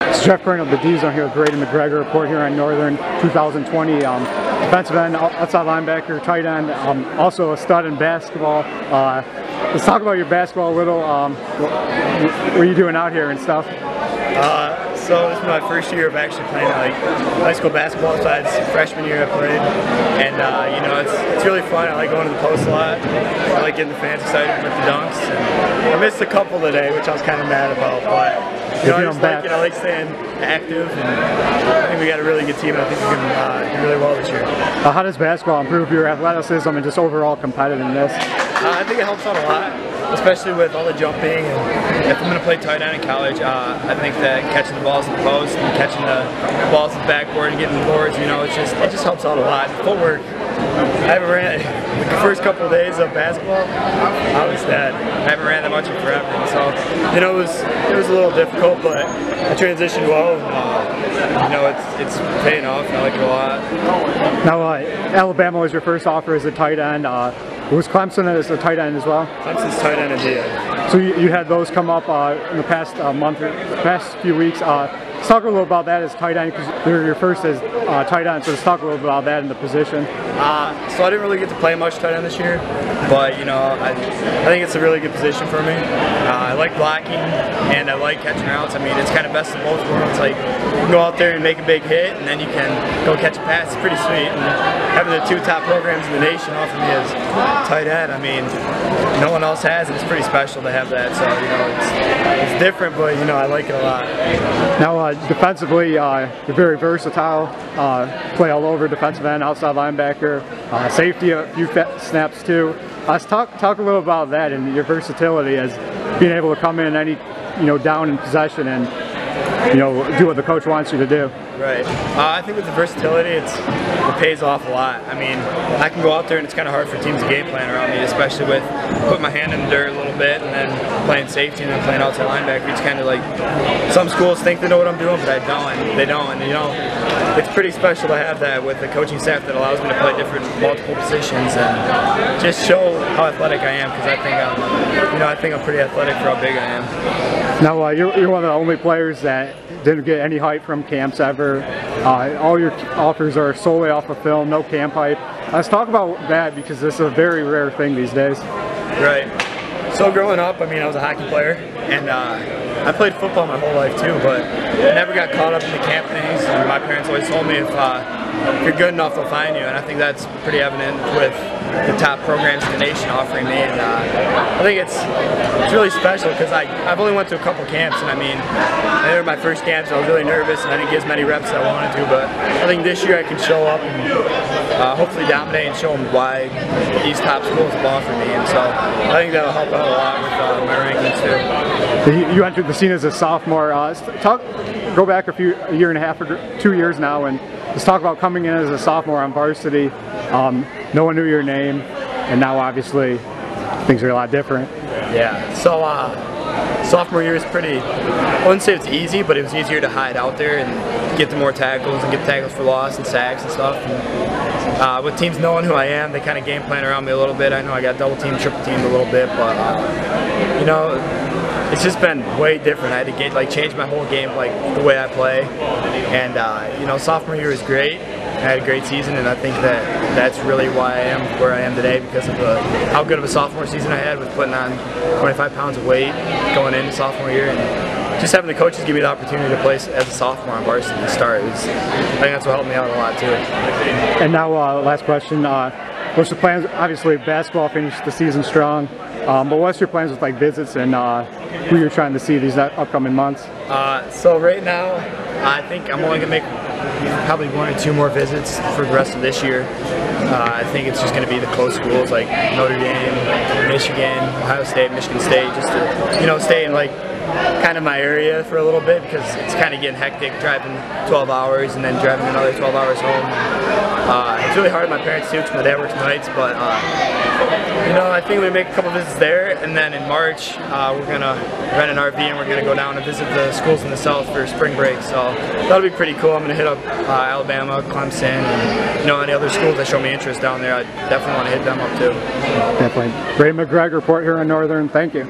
It's Jeff Crane of the D-Zone here with Braiden McGregor, report here on Northern 2020. Defensive end, outside linebacker, tight end, also a stud in basketball. Let's talk about your basketball a little. What are you doing out here and stuff? So this is my first year of actually playing like high school basketball. Besides freshman year I played, and you know it's really fun. I like going to the post a lot. I like getting the fans excited with the dunks. And I missed a couple today, which I was kind of mad about, but you know, I like staying active, and I think we got a really good team, and I think we can do really well this year. How does basketball improve your athleticism and just overall competitiveness? I think it helps out a lot, especially with all the jumping. And if I'm going to play tight end in college, I think that catching the balls in the post and catching the balls in the backboard and getting the boards, you know, it just helps out a lot. Footwork, I haven't ran the first couple of days of basketball. I was dead. I haven't ran that much in forever, so you know it was a little difficult, but I transitioned well. You know, it's paying off, and I like it a lot. Now, Alabama was your first offer as a tight end. Was Clemson as a tight end as well? Clemson's tight end indeed. So you had those come up in the past month or past few weeks. Let's talk a little about that as tight end, because they're your first as tight end. So let's talk a little bit about that in the position. So I didn't really get to play much tight end this year, but you know I think it's a really good position for me. I like blocking and I like catching routes. I mean, it's kind of best of both worlds. Like you can go out there and make a big hit, and then you can go catch a pass. It's pretty sweet. And having the two top programs in the nation offer me as tight end, I mean, no one else has it. It's pretty special to have that. So you know, it's different, but you know, I like it a lot. Now, defensively, you're very versatile. Play all over, defensive end, outside linebacker, safety, a few snaps too. Let's talk a little about that and your versatility as being able to come in any down in possession and do what the coach wants you to do. Right. I think with the versatility, it pays off a lot. I mean, I can go out there and it's kind of hard for teams to game plan around me, especially with putting my hand in the dirt a little bit and then playing safety and then playing outside linebacker. It's kind of like some schools think they know what I'm doing, but I don't. And they don't. And you know, it's pretty special to have that with the coaching staff that allows me to play multiple positions and just show how athletic I am, because I think I'm pretty athletic for how big I am. Now, you're one of the only players that didn't get any hype from camps ever. All your offers are solely off of film, no camp hype. Let's talk about that, because this is a very rare thing these days. Right. So growing up, I mean, I was a hockey player, and I played football my whole life too, but I never got caught up in the camp things. And my parents always told me if you're good enough, they'll find you, and I think that's pretty evident with the top programs in the nation offering me. And I think it's really special, because I've only went to a couple camps, and I mean, they were my first camps, so I was really nervous and I didn't get as many reps as I wanted to, but I think this year I can show up and hopefully dominate and show them why these top schools have offered me, and so I think that'll help out a lot with my rankings too. You entered the scene as a sophomore. Go back a year and a half or 2 years now, and let's talk about coming in as a sophomore on varsity. No one knew your name, and now obviously things are a lot different. Yeah, so sophomore year is pretty, I wouldn't say it's easy, but it was easier to hide out there and get the more tackles and get tackles for loss and sacks and stuff. And, with teams knowing who I am, they kind of game plan around me a little bit. I know I got double teamed, triple teamed a little bit, but you know, it's just been way different. I had to change my whole game, like the way I play. And you know, sophomore year was great. I had a great season, and I think that's really why I am where I am today, because of how good of a sophomore season I had with putting on 25 pounds of weight going into sophomore year, and just having the coaches give me the opportunity to play as a sophomore on varsity to start. I think that's what helped me out a lot too. And now, last question. What's your plans? Obviously, basketball finished the season strong, but what's your plans with like visits and who you're trying to see these upcoming months? So right now, I think I'm only gonna make probably 1 or 2 more visits for the rest of this year. I think it's just going to be the close schools like Notre Dame, Michigan, Ohio State, Michigan State, just to stay in like kind of my area for a little bit, because it's kind of getting hectic driving 12 hours and then driving another 12 hours home. It's really hard on my parents too, because my dad works nights, but I think we make a couple visits there, and then in March we're going to rent an RV and we're going to go down and visit the schools in the South for spring break, so that'll be pretty cool. I'm going to hit up Alabama, Clemson, and any other schools that show me interest down there. I definitely want to hit them up too. Definitely. Braiden McGregor, report here on Northern. Thank you.